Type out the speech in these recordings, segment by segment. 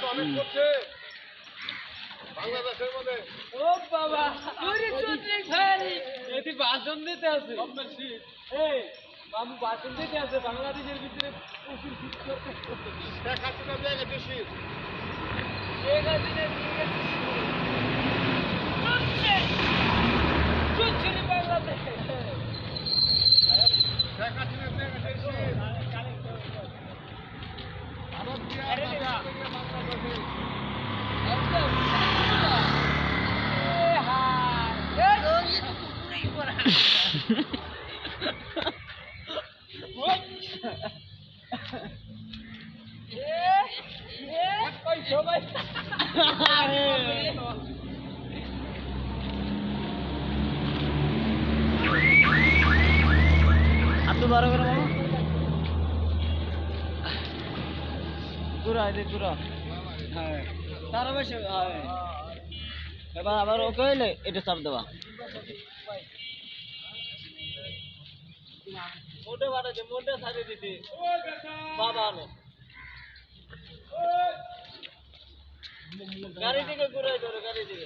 অনেক করছে বাংলাদেশের মধ্যে। ও বাবা ওরে চুটনি ভাই এটি ভাষণ দিতে আছে এই মামু ভাষণ দিতে আছে বাংলাদেশের ভিতরে প্রচুর শীত করতে শেখ হাসিনা জায়গা বেশি শেখ হাসিনা দিয়ে গেছে চুটনি বাংলাদেশ শেখ হাসিনা জায়গা বেশি ভারত দিয়ে বাংলাদেশে আতো বারো করে পুরা দে পুরা হ্যাঁ তার বেশি এবার আবার ওকে হইলে এটা চাপ দেওয়া মোটে বাড়াচ্ছে মোটে সারিয়ে দিতে বাবা আলো গাড়ি থেকে ঘুরাই ধরো গাড়ি থেকে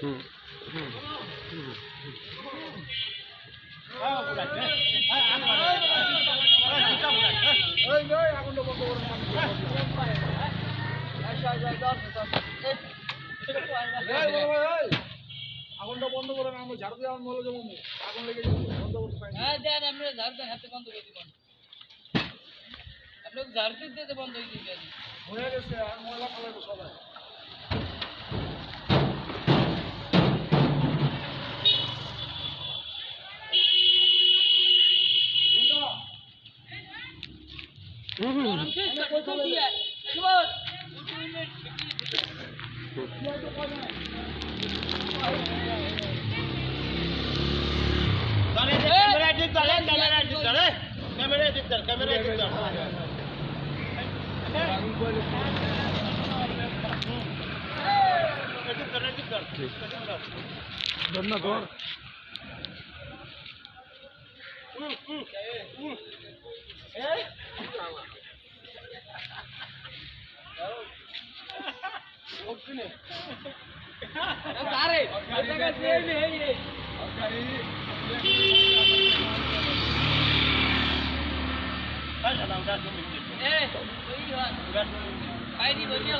আগুনটা বন্ধ করেন আমরা ঝাড়ু দিয়ে আগুন বলে যাবো আগুন লেগে যাবে বন্ধ করতে পারি হ্যাঁ দেন আমরা ঝাড়ু দেন হাতে বন্ধ করে দিবেন আপনি ঝাড়ু দিতে বন্ধ করে দিবেন হয়ে গেছে আর ময়লা ফেলাবে সবাই ধন্যবাদ Ay, di ba niya